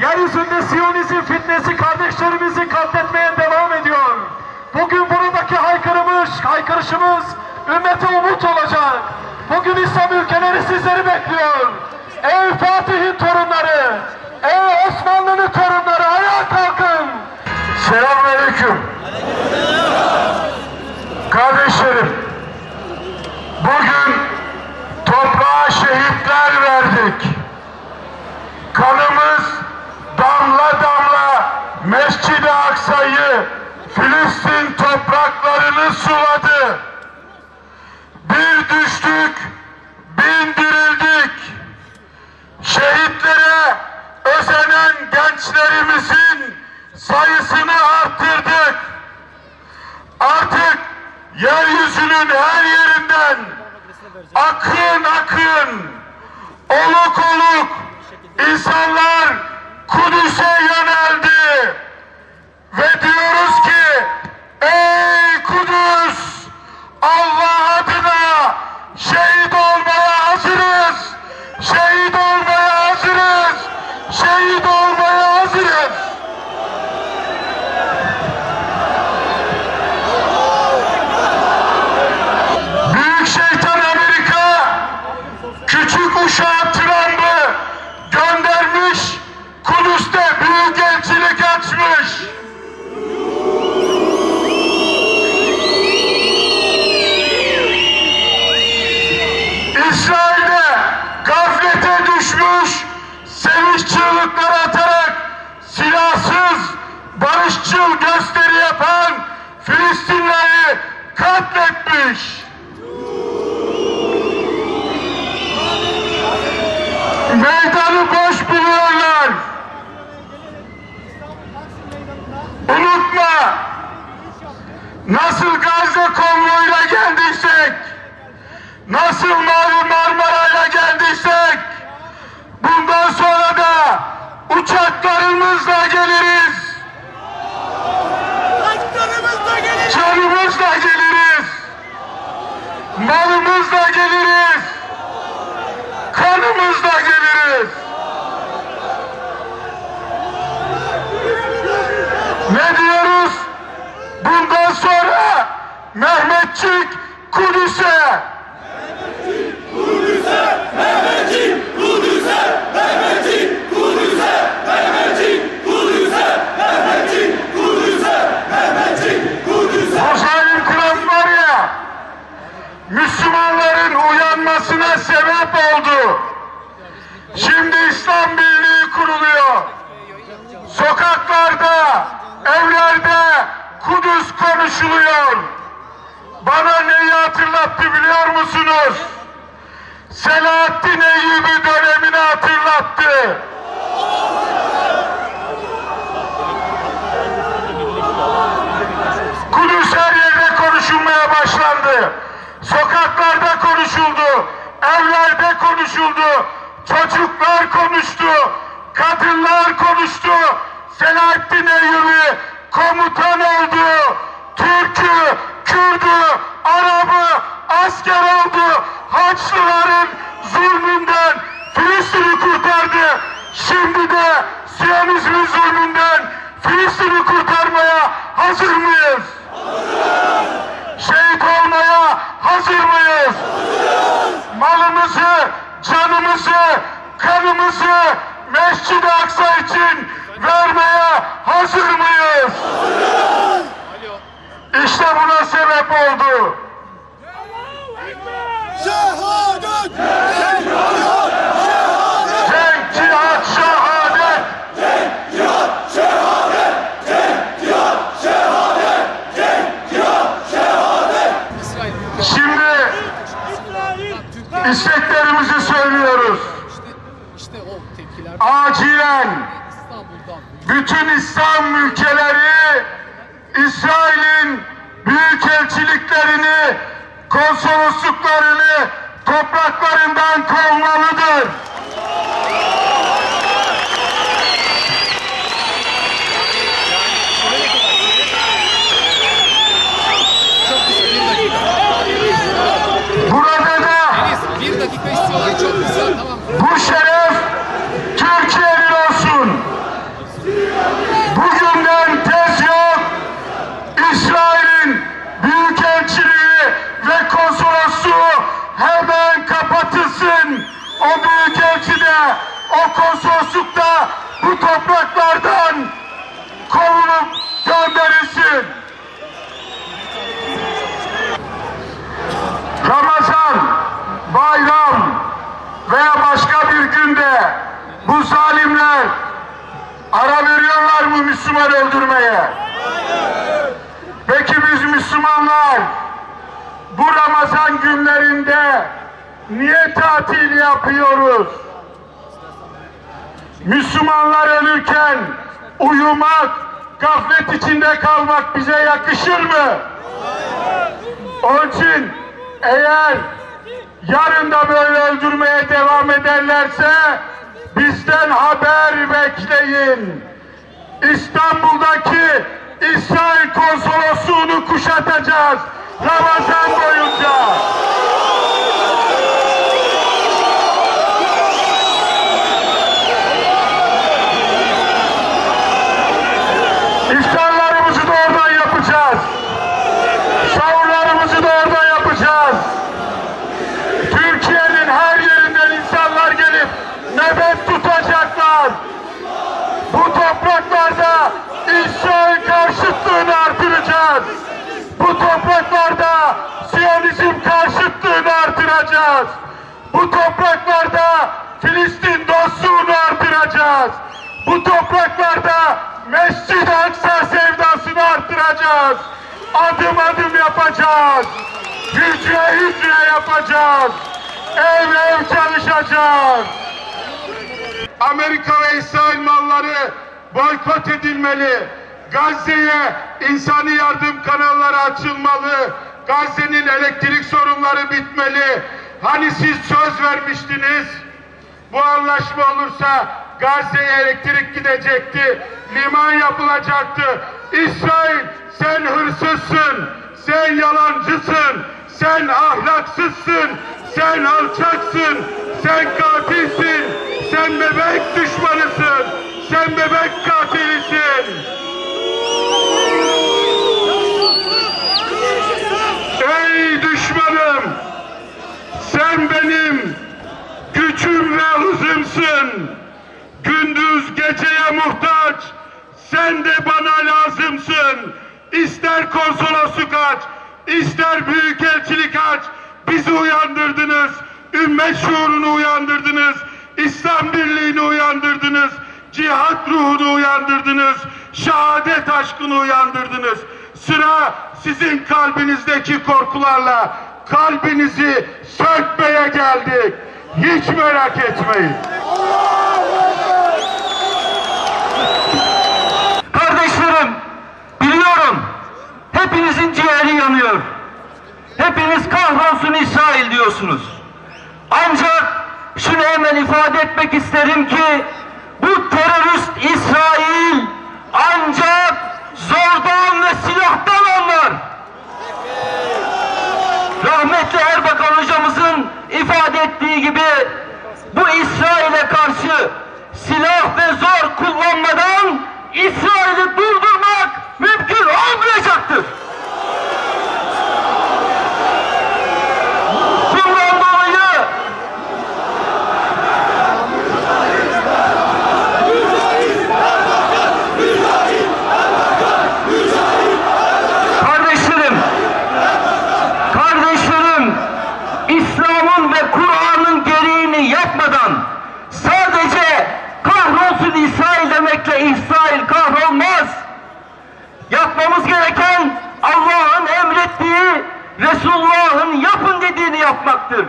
Yeryüzünde Siyonizm fitnesi kardeşlerimizi katletmeye devam ediyor. Bugün buradaki haykırışımız ümmete umut olacak. Bugün İslam ülkeleri sizleri bekliyor. Ey Fatih'in torunları, ey Osmanlı'nın torunları, ayağa kalkın. Selamünaleyküm. Kardeşlerim, bugün toprağa şehitler verdik. Kanımız damla damla Mescid-i Aksa'yı, Filistin topraklarını suladı. Bir düştük, bin dirildik. Şehitlere özenen gençlerimizin sayısını arttırdık. Artık yeryüzünün her yerinden akın akın, oluk oluk insanlar Kudüs'e yöneldi. Ve diyoruz ki, ey Kudüs, Allah adına şehit olmaya hazırız. Şehit olmaya hazırız. Şehit olmaya hazırız. Büyük şeytan Amerika, küçük uşağı Trump'ı göndermiş, Kudüs'te büyük elçilik açmış. İsrail'de gaflete düşmüş, sevinç çığlıkları atarak silahsız, barışçıl gösteri yapan Filistinlileri katletmiş. Meydanı boş buluyorlar. Unutma, nasıl Gazze konvoyuyla geldiysek, nasıl Mavi Marmara'yla geldiysek, bundan sonra da uçaklarımızla geliriz. Canımızla geliriz. Malımızla geliriz. Kanımızla geliriz. Ne diyoruz? Bundan sonra Mehmetçik Kudüs'e. Mehmetçik Kudüs'e, Mehmetçik Kudüs'e, Mehmetçik Kudüs'e, Mehmetçik Kudüs'e, Mehmetçik Kudüs'e, Mehmetçik Kudüs'e. Bu zalim Kur'an var ya, Müslümanların uyanmasına sebep oldu. Şimdi İslam Birliği kuruluyor. Sokaklarda, evlerde Kudüs konuşuluyor. Bana ne hatırlattı biliyor musunuz? Selahaddin Eyyubi dönemini hatırlattı. Kudüs her yerde konuşulmaya başlandı. Sokaklarda konuşuldu. Evlerde konuşuldu. Çocuklar konuştu. Kadınlar konuştu. Selahaddin Eyyubi komutan oldu. Türk'ü, Kürt'ü, Arap'ı asker oldu. Haçlıların zulmünden Filistin'i kurtardı. Şimdi de Siyonizmin zulmünden Filistin'i kurtarmaya hazır mıyız? Hazırız. Şehit olmaya hazır mıyız? Hazırız. Malımızı, canımızı, kanımızı Mescid-i Aksa için vermeye hazır mıyız? Hazırız. İşte buna sebep oldu. Şehadet! Cenk, cihat, şehadet! Cenk, cihat, şehadet! Cenk, cihat, şehadet! Cenk, cihat, şehadet! Cenk, cihat, şehadet! Şimdi isteklerimizi söylüyoruz. İşte o tepkiler Acilen İstanbul'dan. bütün İslam ülkeleri İsrail'in büyükelçiliklerini, konsolosluklarını topraklarından kovmalıdır. Burada da Bir dakika istiyorlar, çok güzel, tamam. bu şeref Türkiye'nin olsun. Bugünden tez yok. İsrail'in büyükelçiliği ve konsolosluğu hemen kapatılsın. O büyükelçi de, o konsoloslukta bu topraklardan kovulup gönderilsin. Ramazan, bayram veya başka bir günde bu zalimler ara veriyorlar mı Müslüman öldürmeye? Peki biz Müslümanlar bu Ramazan günlerinde niye tatil yapıyoruz? Müslümanlar ölürken uyumak, gaflet içinde kalmak bize yakışır mı? Onun için eğer yarın da böyle öldürmeye devam ederlerse bizden haber bekleyin. İstanbul'daki İsrail konsolosluğunu kuşatacağız Ramazan boyunca. İftarlarımızı da oradan yapacağız. Sahurlarımızı da oradan yapacağız. Türkiye'nin her yerinden insanlar gelip nöbet tutacaklar. Bu topraklarda İsrail karşıtlığını artıracağız. Bu topraklarda Siyonizm karşıtlığını artıracağız. Bu topraklarda Filistin dostluğunu artıracağız. Bu topraklarda Mescid-i Aksa sevdasını artıracağız. Adım adım yapacağız. Hücre hücre yapacağız. Ev ev çalışacağız. Amerika ve İsrail malları boykot edilmeli. Gazze'ye insani yardım kanalları açılmalı. Gazze'nin elektrik sorunları bitmeli. Hani siz söz vermiştiniz, bu anlaşma olursa Gazze'ye elektrik gidecekti, liman yapılacaktı. İsrail, sen hırsızsın, sen yalancısın, sen ahlaksızsın, sen alçaksın, sen katilsin, sen bebek düşmanısın, sen bebek katilisin. Ey düşmanım, sen benim gücüm ve hızımsın. Gündüz geceye muhtaç, sen de bana lazımsın. İster konsolosluk aç, ister büyükelçilik aç. Bizi uyandırdınız, ümmet şuurunu uyandırdınız, İslam birliğini uyandırdınız, cihat ruhunu uyandırdınız, şehadet aşkını uyandırdınız. Sıra sizin kalbinizdeki korkularla, kalbinizi sökmeye geldik. Hiç merak etmeyin. Kardeşlerim, biliyorum hepinizin ciğeri yanıyor. Hepiniz kahrolsun İsrail diyorsunuz. Ancak şunu hemen ifade etmek isterim ki bu terörist İsrail ancak zordan ve silahtan anlar. Rahmetli Erbakan hocamızın ifade ettiği gibi bu İsrail'e karşı silah ve zor kullanmadan İsrail'i durdurmak mümkün olmayacaktır. Bundan dolayı kardeşlerim, İslam'ın ve Kur'an'ın gereğini yapmadan sadece kahrolsun İsrail demekle İsrail kahrolmaz. Yapmamız gereken Allah'ın emrettiği, Resulullah'ın yapın dediğini yapmaktır.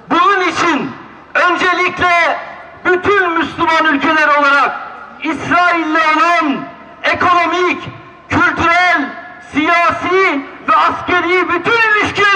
Bunun için öncelikle bütün Müslüman ülkeler olarak İsrail'le olan ekonomik, kültürel, siyasi ve askeri bütün ilişkileri